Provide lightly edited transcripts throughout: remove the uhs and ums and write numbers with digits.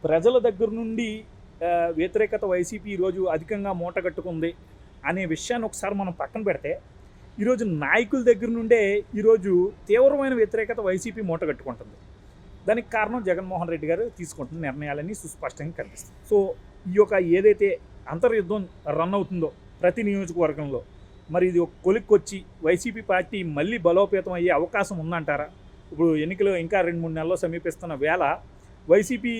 ప్రజల దగ్గర నుండి వ్యతిరేకత వైసీపీ ఈరోజు అధికంగా మూటగట్టుకుంది అనే విషయాన్ని ఒకసారి మనం పక్కన పెడితే, ఈరోజు నాయకుల దగ్గర నుండే ఈరోజు తీవ్రమైన వ్యతిరేకత వైసీపీ మూటగట్టుకుంటుంది. దానికి కారణం జగన్మోహన్ రెడ్డి గారు తీసుకుంటున్న నిర్ణయాలన్నీ సుస్పష్టంగా కనిపిస్తుంది. సో ఈ యొక్క ఏదైతే అంతర్యుద్ధం రన్ అవుతుందో ప్రతి నియోజకవర్గంలో, మరి ఇది ఒక కొలిక్కొచ్చి వైసీపీ పార్టీ మళ్ళీ బలోపేతం అయ్యే అవకాశం ఉందంటారా? ఇప్పుడు ఎన్నికలు ఇంకా 2-3 నెలల్లో సమీపిస్తున్న వేళ వైసీపీ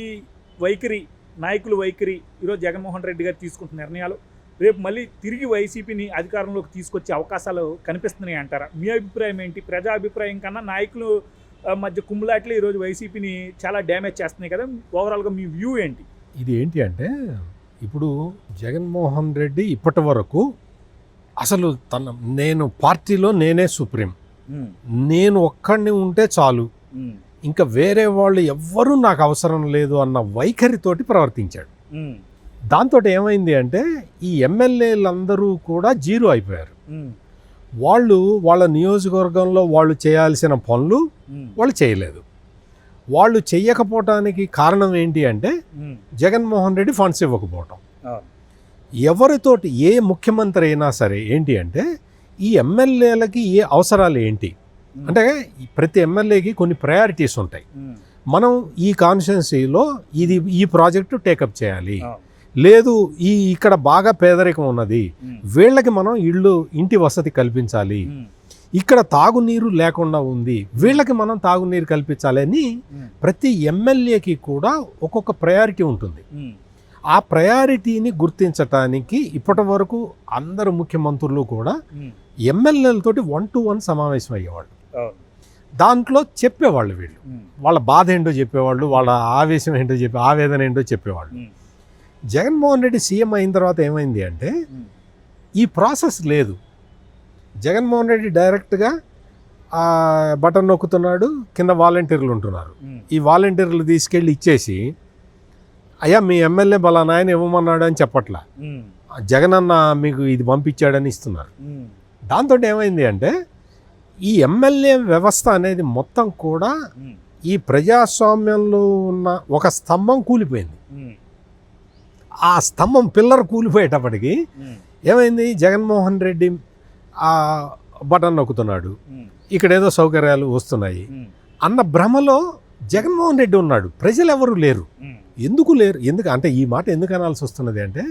వైఖరి, నాయకుల వైఖరి, ఈరోజు జగన్మోహన్ రెడ్డి గారు తీసుకుంటున్న నిర్ణయాలు రేపు మళ్ళీ తిరిగి వైసీపీని అధికారంలోకి తీసుకొచ్చే అవకాశాలు కనిపిస్తున్నాయి అంటారా? మీ అభిప్రాయం ఏంటి? ప్రజా అభిప్రాయం కన్నా నాయకులు మధ్య కుమ్ములాట్లు ఈరోజు వైసీపీని చాలా డ్యామేజ్ చేస్తున్నాయి కదా, ఓవరాల్గా మీ వ్యూ ఏంటి? ఇది ఏంటి అంటే, ఇప్పుడు జగన్మోహన్ రెడ్డి ఇప్పటి వరకు అసలు నేను పార్టీలో నేనే సుప్రీం, నేను ఒక్కడిని ఉంటే చాలు, ఇంకా వేరే వాళ్ళు ఎవ్వరూ నాకు అవసరం లేదు అన్న వైఖరితోటి ప్రవర్తించాడు. దాంతో ఏమైంది అంటే, ఈ ఎమ్మెల్యేలందరూ కూడా జీరో అయిపోయారు. వాళ్ళు వాళ్ళ నియోజకవర్గంలో వాళ్ళు చేయాల్సిన పనులు వాళ్ళు చేయలేదు. వాళ్ళు చెయ్యకపోవటానికి కారణం ఏంటి అంటే, జగన్మోహన్ రెడ్డి ఫండ్స్ ఇవ్వకపోవటం. ఎవరితోటి ఏ ముఖ్యమంత్రి అయినా సరే ఏంటి అంటే, ఈ ఎమ్మెల్యేలకి ఏ అవసరాలు ఏంటి అంటే, ప్రతి ఎమ్మెల్యేకి కొన్ని ప్రయారిటీస్ ఉంటాయి. మనం ఈ కాన్స్టిట్యున్సీలో ఈ ప్రాజెక్టు టేకప్ చేయాలి, లేదు ఇక్కడ బాగా పేదరికం ఉన్నది, వీళ్ళకి మనం ఇంటి వసతి కల్పించాలి, ఇక్కడ తాగునీరు లేకుండా ఉంది, వీళ్ళకి మనం తాగునీరు కల్పించాలి అని ప్రతి ఎమ్మెల్యేకి కూడా ఒక్కొక్క ప్రయారిటీ ఉంటుంది. ఆ ప్రయారిటీని గుర్తించటానికి ఇప్పటి వరకు అందరు ముఖ్యమంత్రులు కూడా ఎమ్మెల్యేలతోటి 1-to-1 సమావేశం అయ్యేవాళ్ళు. దాంట్లో చెప్పేవాళ్ళు, వీళ్ళు వాళ్ళ బాధ ఏంటో చెప్పేవాళ్ళు, వాళ్ళ ఆవేశం ఏంటో ఆవేదన ఏంటో చెప్పేవాళ్ళు. జగన్మోహన్ రెడ్డి సీఎం అయిన తర్వాత ఏమైంది అంటే, ఈ ప్రాసెస్ లేదు. జగన్మోహన్ రెడ్డి డైరెక్ట్గా బటన్ నొక్కుతున్నాడు, కింద వాలంటీర్లు ఉంటున్నారు. ఈ వాలంటీర్లు తీసుకెళ్ళి ఇచ్చేసి, అయ్యా మీ ఎమ్మెల్యే బలానా ఆయన ఇవ్వమన్నాడు అని చెప్పట్లా, జగన్ అన్న మీకు ఇది పంపించాడని ఇస్తున్నారు. దాంతో ఏమైంది అంటే, ఈ ఎమ్మెల్యే వ్యవస్థ అనేది మొత్తం కూడా ఈ ప్రజాస్వామ్యంలో ఉన్న ఒక స్తంభం కూలిపోయింది. ఆ స్తంభం పిల్లర్ కూలిపోయేటప్పటికి ఏమైంది, జగన్మోహన్ రెడ్డి ఆ బటన్ నొక్కుతున్నాడు, ఇక్కడ ఏదో సౌకర్యాలు వస్తున్నాయి అన్న భ్రమలో జగన్మోహన్ రెడ్డి ఉన్నాడు. ప్రజలు ఎవరు లేరు. ఎందుకు లేరు? అంటే ఈ మాట ఎందుకు అనాల్సి వస్తున్నది అంటే,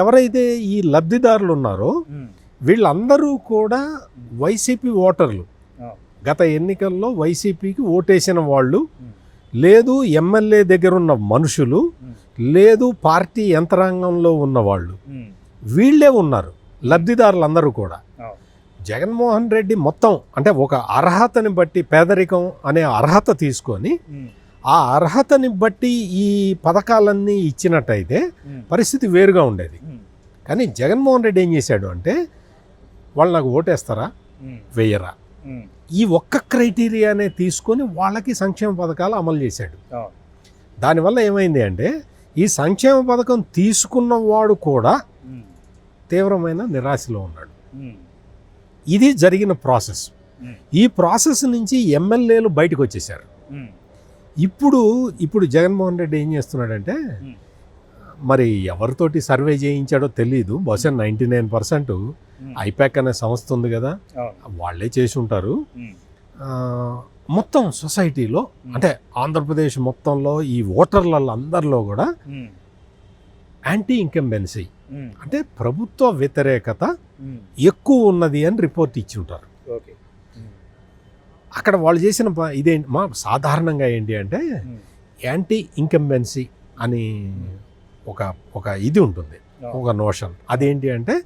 ఎవరైతే ఈ లబ్ధిదారులు ఉన్నారో వీళ్ళందరూ కూడా వైసీపీ ఓటర్లు. గత ఎన్నికల్లో వైసీపీకి ఓటేసిన వాళ్ళు, లేదు ఎమ్మెల్యే దగ్గర ఉన్న మనుషులు, లేదు పార్టీ యంత్రాంగంలో ఉన్నవాళ్ళు, వీళ్ళే ఉన్నారు లబ్ధిదారులందరూ కూడా. జగన్మోహన్ రెడ్డి మొత్తం అంటే ఒక అర్హతని బట్టి, పేదరికం అనే అర్హత తీసుకొని ఆ అర్హతని బట్టి ఈ పథకాలన్నీ ఇచ్చినట్టయితే పరిస్థితి వేరుగా ఉండేది. కానీ జగన్మోహన్ రెడ్డి ఏం చేశాడు అంటే, వాళ్ళు నాకు ఓటేస్తారా వెయ్యరా, ఈ ఒక్క క్రైటీరియానే తీసుకొని వాళ్ళకి సంక్షేమ పథకాలు అమలు చేశాడు. దానివల్ల ఏమైంది అంటే, ఈ సంక్షేమ పథకం తీసుకున్నవాడు కూడా తీవ్రమైన నిరాశలో ఉన్నాడు. ఇది జరిగిన ప్రాసెస్. ఈ ప్రాసెస్ నుంచి ఎమ్మెల్యేలు బయటకు వచ్చేసారు. ఇప్పుడు జగన్మోహన్ రెడ్డి ఏం చేస్తున్నాడంటే, మరి ఎవరితోటి సర్వే చేయించాడో తెలీదు, బహుశా 99% ఐపాక్ అనే సంస్థ ఉంది కదా, వాళ్ళే చేసి ఉంటారు. మొత్తం సొసైటీలో అంటే ఆంధ్రప్రదేశ్ మొత్తంలో ఈ ఓటర్లందరిలో కూడా యాంటీ ఇన్కంబెన్సీ అంటే ప్రభుత్వ వ్యతిరేకత ఎక్కువ ఉన్నది అని రిపోర్ట్ ఇచ్చి ఉంటారు. అక్కడ వాళ్ళు చేసిన సాధారణంగా ఏంటి అంటే, యాంటీ ఇన్కంబెన్సీ అని ఒక ఇది ఉంటుంది, ఒక నోషన్. అదేంటి అంటే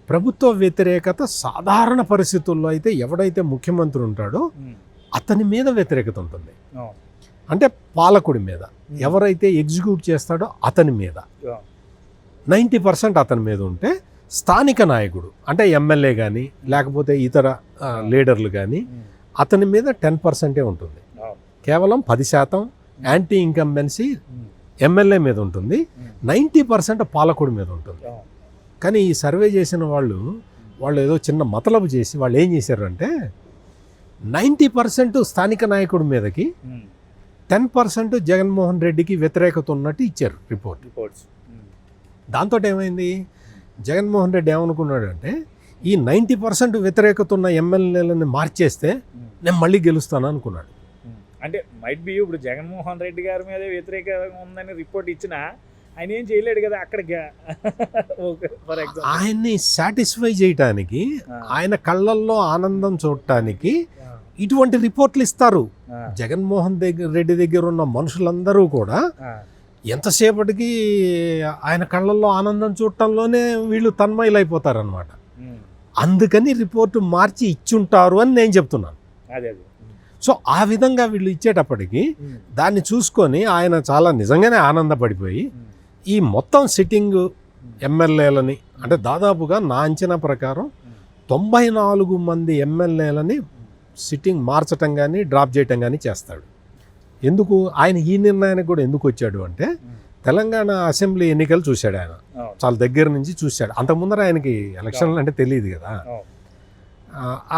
ప్రభుత్వ వ్యతిరేకత సాధారణ పరిస్థితుల్లో అయితే ఎవడైతే ముఖ్యమంత్రి ఉంటాడో అతని మీద వ్యతిరేకత ఉంటుంది. అంటే పాలకుడి మీద, ఎవరైతే ఎగ్జిక్యూట్ చేస్తాడో అతని మీద 90% అతని మీద ఉంటే, స్థానిక నాయకుడు అంటే ఎమ్మెల్యే కానీ లేకపోతే ఇతర లీడర్లు కానీ అతని మీద 10% ఉంటుంది. కేవలం 10% యాంటీ ఇన్కంబెన్సీ ఎమ్మెల్యే మీద ఉంటుంది, 90% పాలకుడి మీద ఉంటుంది. కానీ ఈ సర్వే చేసిన వాళ్ళు ఏదో చిన్న మతలబు చేసి వాళ్ళు ఏం చేశారంటే, 90% స్థానిక నాయకుడి మీదకి 10% జగన్మోహన్ రెడ్డికి వ్యతిరేకత ఉన్నట్టు ఇచ్చారు రిపోర్ట్స్. దాంతో ఏమైంది, జగన్మోహన్ రెడ్డి ఏమనుకున్నాడు అంటే ఈ 90% వ్యతిరేకత ఉన్న ఎమ్మెల్యేలను మార్చేస్తే నేను మళ్ళీ గెలుస్తాను అనుకున్నాడు. అంటే మైట్ బి ఇప్పుడు జగన్మోహన్ రెడ్డి గారి మీద వ్యతిరేకంగా ఉందని రిపోర్ట్ ఇచ్చినా ఆయన ఏం చేయలేడు కదా అక్కడ. ఫర్ ఎగ్జాంపుల్ ఆయన్ని సాటిస్ఫై చేయటానికి, ఆయన కళ్ళల్లో ఆనందం చూడటానికి ఇటువంటి రిపోర్ట్లు ఇస్తారు. జగన్మోహన్ రెడ్డి దగ్గర ఉన్న మనుషులందరూ కూడా ఎంతసేపటికి ఆయన కళ్ళల్లో ఆనందం చూడటంలోనే వీళ్ళు తన్మయులైపోతారనమాట. అందుకని రిపోర్టు మార్చి ఇచ్చుంటారు అని నేను చెప్తున్నాను. అదే సో ఆ విధంగా వీళ్ళు ఇచ్చేటప్పటికి దాన్ని చూసుకొని ఆయన చాలా నిజంగానే ఆనందపడిపోయి ఈ మొత్తం సిట్టింగ్ ఎమ్మెల్యేలని, అంటే దాదాపుగా నా అంచనా ప్రకారం 94 మంది ఎమ్మెల్యేలని సిట్టింగ్ మార్చటం కానీ డ్రాప్ చేయటం కానీ చేస్తాడు. ఎందుకు ఆయన ఈ నిర్ణయానికి కూడా ఎందుకు వచ్చాడు అంటే తెలంగాణ అసెంబ్లీ ఎన్నికలు చూశాడు ఆయన, చాలా దగ్గర నుంచి చూశాడు. అంతకుముందర ఆయనకి ఎలక్షన్లు అంటే తెలియదు కదా.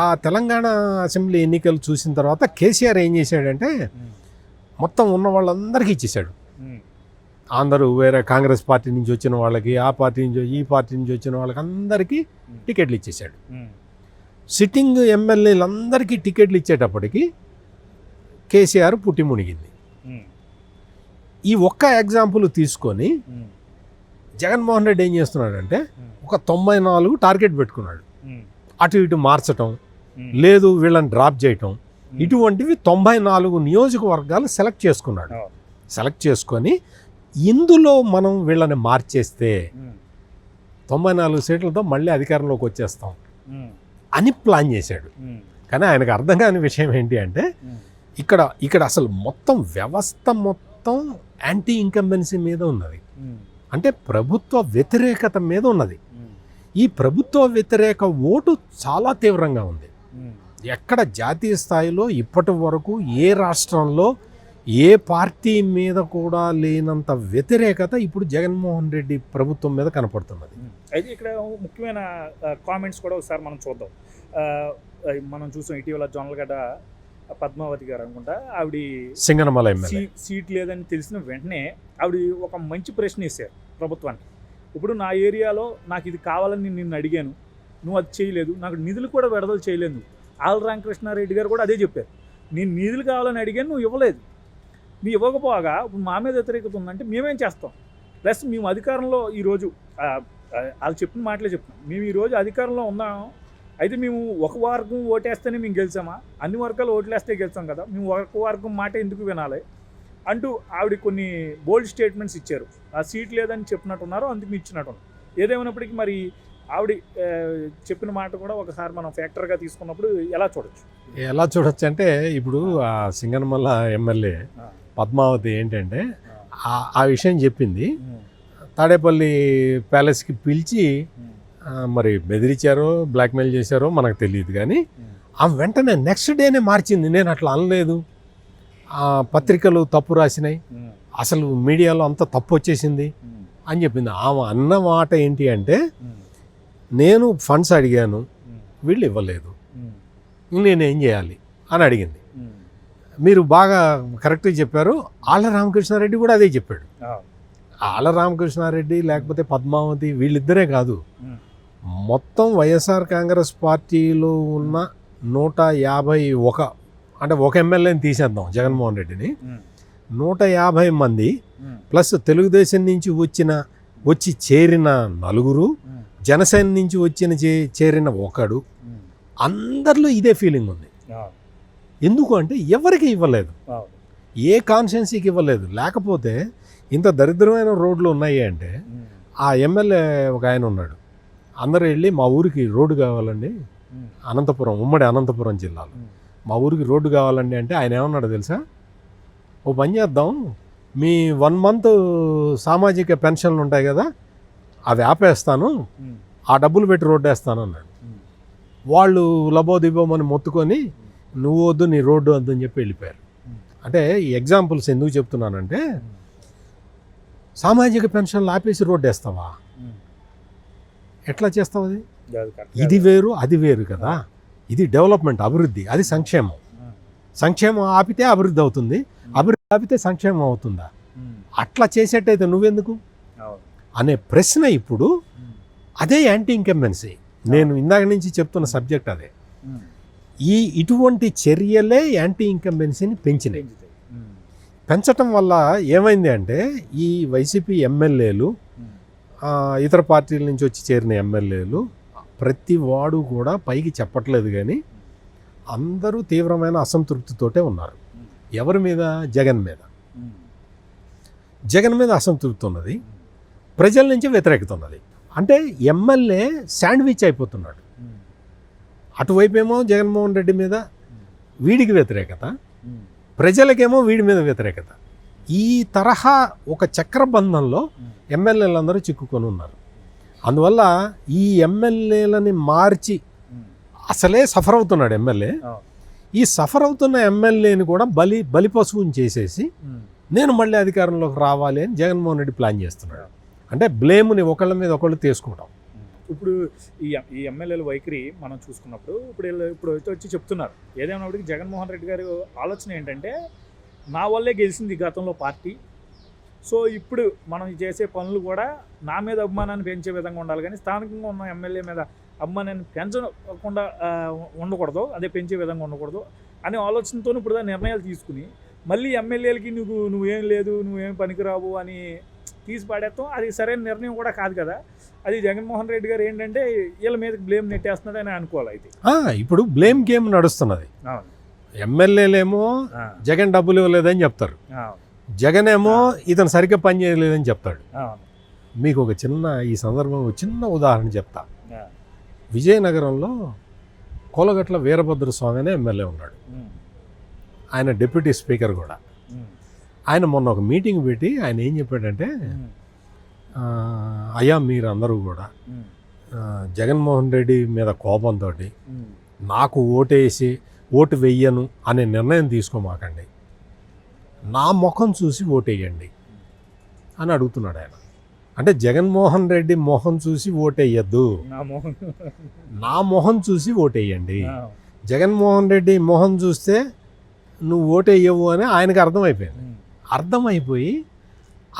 ఆ తెలంగాణ అసెంబ్లీ ఎన్నికలు చూసిన తర్వాత కేసీఆర్ ఏం చేశాడంటే మొత్తం ఉన్న వాళ్ళందరికీ ఇచ్చేశాడు. అందరూ వేరే కాంగ్రెస్ పార్టీ నుంచి వచ్చిన వాళ్ళకి, ఆ పార్టీ నుంచి ఈ పార్టీ నుంచి వచ్చిన వాళ్ళకి అందరికీ టికెట్లు ఇచ్చేశాడు. సిట్టింగ్ ఎమ్మెల్యేలందరికీ టికెట్లు ఇచ్చేటప్పటికి కేసీఆర్ పుట్టి మునిగింది. ఈ ఒక్క ఎగ్జాంపుల్ తీసుకొని జగన్మోహన్ రెడ్డి ఏం చేస్తున్నాడంటే ఒక 94 టార్గెట్ పెట్టుకున్నాడు. అటు ఇటు మార్చటం, లేదు వీళ్ళని డ్రాప్ చేయటం, ఇటువంటివి 94 నియోజకవర్గాలు సెలెక్ట్ చేసుకున్నాడు. సెలెక్ట్ చేసుకొని ఇందులో మనం వీళ్ళని మార్చేస్తే 94 సీట్లతో మళ్ళీ అధికారంలోకి వచ్చేస్తాం అని ప్లాన్ చేశాడు. కానీ ఆయనకు అర్థం కాని విషయం ఏంటి అంటే ఇక్కడ అసలు మొత్తం వ్యవస్థ మొత్తం యాంటీ ఇన్కంబెన్సీ మీద ఉన్నది, అంటే ప్రభుత్వ వ్యతిరేకత మీద ఉన్నది. ఈ ప్రభుత్వ వ్యతిరేక ఓటు చాలా తీవ్రంగా ఉంది. ఎక్కడ జాతీయ స్థాయిలో ఇప్పటి వరకు ఏ రాష్ట్రంలో ఏ పార్టీ మీద కూడా లేనంత వ్యతిరేకత ఇప్పుడు జగన్మోహన్ రెడ్డి ప్రభుత్వం మీద కనపడుతున్నది. అయితే ఇక్కడ ముఖ్యమైన కామెంట్స్ కూడా ఒకసారి మనం చూద్దాం. మనం చూసాం ఇటీవల జొన్నలగడ్డ పద్మావతి గారు అనుకుంటా, ఆవిడ సింగనమల ఎమ్మెల్యే సీట్ లేదని తెలిసిన వెంటనే ఆవిడ ఒక మంచి ప్రశ్న వేశారు ప్రభుత్వానికి. ఇప్పుడు నా ఏరియాలో నాకు ఇది కావాలని నిన్ను అడిగాను, నువ్వు అది చేయలేదు, నాకు నిధులు కూడా విడుదల చేయలేదు. ఆళ్ళ రామకృష్ణారెడ్డి గారు కూడా అదే చెప్పారు, నేను నిధులు కావాలని అడిగాను, నువ్వు ఇవ్వలేదు. నువ్వు ఇవ్వకపోగా ఇప్పుడు మా మీద వ్యతిరేకత ఉందంటే మేమేం చేస్తాం. ప్లస్ మేము అధికారంలో ఈరోజు వాళ్ళు చెప్పిన మాటలే చెప్తున్నాం, మేము ఈరోజు అధికారంలో ఉన్నాం. అయితే మేము ఒక వర్గం ఓటేస్తేనే మేము గెలిచామా, అన్ని వర్గాలు ఓట్లేస్తే గెలిచాం కదా, మేము ఒక వర్గం మాట ఎందుకు వినాలి అంటూ ఆవిడ కొన్ని బోల్డ్ స్టేట్మెంట్స్ ఇచ్చారు. ఆ సీట్ లేదని చెప్పినట్టున్నారు, అందుకు ఇచ్చినట్టున్నారు. ఏదేమైనప్పటికీ మరి ఆవిడ చెప్పిన మాట కూడా ఒకసారి మనం ఫ్యాక్టర్గా తీసుకున్నప్పుడు ఎలా చూడొచ్చు అంటే ఇప్పుడు ఆ సింగనమల ఎమ్మెల్యే పద్మావతి ఏంటంటే ఆ విషయం చెప్పింది. తాడేపల్లి ప్యాలెస్కి పిలిచి మరి బెదిరించారో బ్లాక్మెయిల్ చేశారో మనకు తెలియదు, కానీ ఆమె వెంటనే నెక్స్ట్ డేనే మార్చింది. నేను అట్లా అనలేదు, పత్రికలు తప్పు రాసినాయి, అసలు మీడియాలో అంత తప్పు వచ్చేసింది అని చెప్పింది. ఆమె అన్న మాట ఏంటి అంటే నేను ఫండ్స్ అడిగాను, వీళ్ళు ఇవ్వలేదు, నేనేం చేయాలి అని అడిగింది. మీరు బాగా కరెక్ట్గా చెప్పారు. ఆళ్ళ రామకృష్ణారెడ్డి కూడా అదే చెప్పాడు. ఆళ్ళ రామకృష్ణారెడ్డి లేకపోతే పద్మావతి వీళ్ళిద్దరే కాదు, మొత్తం వైఎస్ఆర్ కాంగ్రెస్ పార్టీలో ఉన్న 151 అంటే ఒక ఎమ్మెల్యేని తీసేద్దాం జగన్మోహన్ రెడ్డిని, 150 మంది ప్లస్ తెలుగుదేశం నుంచి వచ్చి చేరిన 4, జనసేన నుంచి చేరిన 1, అందరిలో ఇదే ఫీలింగ్ ఉంది. ఎందుకు అంటే ఎవరికి ఇవ్వలేదు, ఏ కాన్స్టిట్యున్సీకి ఇవ్వలేదు. లేకపోతే ఇంత దరిద్రమైన రోడ్లు ఉన్నాయి అంటే ఆ ఎమ్మెల్యే ఒక ఆయన ఉన్నాడు, అందరూ వెళ్ళి మా ఊరికి రోడ్డు కావాలండి, అనంతపురం, ఉమ్మడి అనంతపురం జిల్లాలో మా ఊరికి రోడ్డు కావాలండి అంటే ఆయన ఏమన్నాడు తెలుసా, ఓ పని చేద్దాం, మీ 1 మంత్ సామాజిక పెన్షన్లు ఉంటాయి కదా అవి ఆపేస్తాను, ఆ డబ్బులు పెట్టి రోడ్డు వేస్తాను అన్నాడు. వాళ్ళు లబోదిబోమని మొత్తుకొని నువ్వు వద్దు నీ రోడ్డు వద్దని చెప్పి వెళ్ళిపోయారు. అంటే ఈ ఎగ్జాంపుల్స్ ఎందుకు చెప్తున్నానంటే సామాజిక పెన్షన్లు ఆపేసి రోడ్డు వేస్తావా, ఎట్లా చేస్తావు? అది ఇది వేరు అది వేరు కదా. ఇది డెవలప్మెంట్, అభివృద్ధి, అది సంక్షేమం. సంక్షేమం ఆపితే అభివృద్ధి అవుతుంది, అభివృద్ధి ఆపితే సంక్షేమం అవుతుందా? అట్లా చేసేట్టయితే నువ్వెందుకు అనే ప్రశ్న ఇప్పుడు అదే యాంటీ ఇన్కంబెన్సీ. నేను ఇందాక నుంచి చెప్తున్న సబ్జెక్ట్ అదే. ఇటువంటి చర్యలే యాంటీ ఇన్కంబెన్సీని పెంచినాయి. పెంచటం వల్ల ఏమైంది అంటే ఈ వైసీపీ ఎమ్మెల్యేలు, ఇతర పార్టీల నుంచి వచ్చి చేరిన ఎమ్మెల్యేలు ప్రతి వాడు కూడా పైకి చెప్పట్లేదు, కానీ అందరూ తీవ్రమైన అసంతృప్తితోటే ఉన్నారు. ఎవరి మీద? జగన్ మీద. జగన్ మీద అసంతృప్తి ఉన్నది, ప్రజల నుంచి వ్యతిరేకత ఉన్నది. అంటే ఎమ్మెల్యే శాండ్విచ్ అయిపోతున్నాడు. అటువైపు ఏమో జగన్మోహన్ రెడ్డి మీద వీడికి వ్యతిరేకత, ప్రజలకేమో వీడి మీద వ్యతిరేకత. ఈ తరహా ఒక చక్రబంధంలో ఎమ్మెల్యేలందరూ చిక్కుకొని ఉన్నారు. అందువల్ల ఈ ఎమ్మెల్యేలని మార్చి అసలే సఫర్ అవుతున్నాడు ఎమ్మెల్యే. ఈ సఫర్ అవుతున్న ఎమ్మెల్యేని కూడా బలిపశువుని చేసేసి నేను మళ్ళీ అధికారంలోకి రావాలి అని జగన్మోహన్ రెడ్డి ప్లాన్ చేస్తున్నాడు. అంటే బ్లేమ్ని ఒకళ్ళ మీద ఒకళ్ళు తీసుకుంటాం. ఇప్పుడు ఈ ఎమ్మెల్యేల వైఖరి మనం చూసుకున్నప్పుడు ఇప్పుడు వచ్చి చెప్తున్నారు, ఏదేమైనప్పటికీ జగన్మోహన్ రెడ్డి గారి ఆలోచన ఏంటంటే నా వల్లే గెలిచింది గతంలో పార్టీ, సో ఇప్పుడు మనం చేసే పనులు కూడా నా మీద అభిమానాన్ని పెంచే విధంగా ఉండాలి, కానీ స్థానికంగా ఉన్న ఎమ్మెల్యే మీద అభిమానాన్ని పెంచకుండా ఉండకూడదు, అదే పెంచే విధంగా ఉండకూడదు అనే ఆలోచనతో ఇప్పుడు నిర్ణయాలు తీసుకుని మళ్ళీ ఎమ్మెల్యేలకి నువ్వేం లేదు, నువ్వేం పనికిరావు అని తీసి పాడేస్తాం. అది సరైన నిర్ణయం కూడా కాదు కదా. అది జగన్మోహన్ రెడ్డి గారు ఏంటంటే వీళ్ళ మీద బ్లేమ్ నెట్టేస్తున్నాడు అని అనుకోవాలి. అయితే ఇప్పుడు బ్లేమ్ గేమ్ నడుస్తున్నది. ఎమ్మెల్యేలేమో జగన్ డబ్బులు ఇవ్వలేదని చెప్తారు, జగన్ ఏమో ఇతను సరిగ్గా పని చేయలేదని చెప్తాడు. మీకు ఒక ఈ సందర్భంలో చిన్న ఉదాహరణ చెప్తా. విజయనగరంలో కోలగట్ల వీరభద్ర స్వామి అనే ఎమ్మెల్యే ఉన్నాడు. ఆయన డిప్యూటీ స్పీకర్ కూడా. ఆయన మొన్న ఒక మీటింగ్ పెట్టి ఆయన ఏం చెప్పాడంటే, అయ్యా మీరు అందరూ కూడా జగన్మోహన్ రెడ్డి మీద కోపంతో నాకు ఓటు వెయ్యను అనే నిర్ణయం తీసుకోమాకండి, నా ముఖం చూసి ఓటేయండి అని అడుగుతున్నాడు ఆయన. అంటే జగన్మోహన్ రెడ్డి మొహం చూసి ఓటేయద్దు, నా మొహం చూసి ఓటేయండి. జగన్మోహన్ రెడ్డి మొహం చూస్తే నువ్వు ఓటేయవు అని ఆయనకు అర్థమైపోయి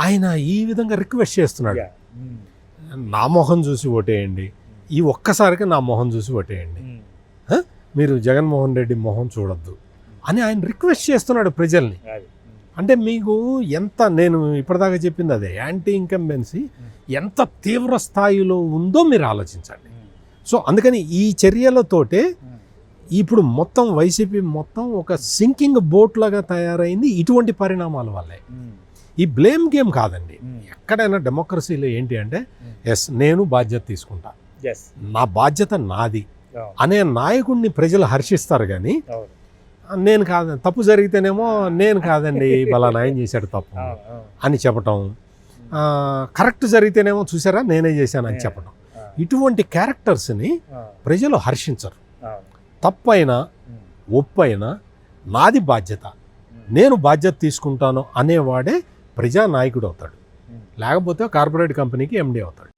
ఆయన ఈ విధంగా రిక్వెస్ట్ చేస్తున్నాడు, నా మొహం చూసి ఓటేయండి, ఈ ఒక్కసారికి నా మొహం చూసి ఓటేయండి, మీరు జగన్మోహన్ రెడ్డి మొహం చూడొద్దు అని ఆయన రిక్వెస్ట్ చేస్తున్నాడు ప్రజల్ని. అంటే మీకు నేను ఇప్పటిదాకా చెప్పింది అదే, యాంటీ ఇన్కంబెన్సీ ఎంత తీవ్ర స్థాయిలో ఉందో మీరు ఆలోచించండి. సో అందుకని ఈ చర్యలతోటే ఇప్పుడు మొత్తం వైసీపీ మొత్తం ఒక సింకింగ్ బోట్ లాగా తయారైంది ఇటువంటి పరిణామాల వల్లే. ఈ బ్లేమ్ గేమ్ కాదండి. ఎక్కడైనా డెమోక్రసీలో ఏంటి అంటే నేను బాధ్యత తీసుకుంటా, నా బాధ్యత నాది అనే నాయకుడిని ప్రజలు హర్షిస్తారు. కానీ నేను కాదండి, తప్పు జరిగితేనేమో నేను కాదండి బలా న్యాయం చేశాడు తప్పు అని చెప్పటం, కరెక్ట్ జరిగితేనేమో చూసారా నేనే చేశాను అని చెప్పటం, ఇటువంటి క్యారెక్టర్స్ని ప్రజలు హర్షించరు. తప్పైనా ఒప్పైనా నాది బాధ్యత, నేను బాధ్యత తీసుకుంటాను అనేవాడే ప్రజానాయకుడు అవుతాడు, లేకపోతే కార్పొరేట్ కంపెనీకి ఎండీ అవుతాడు.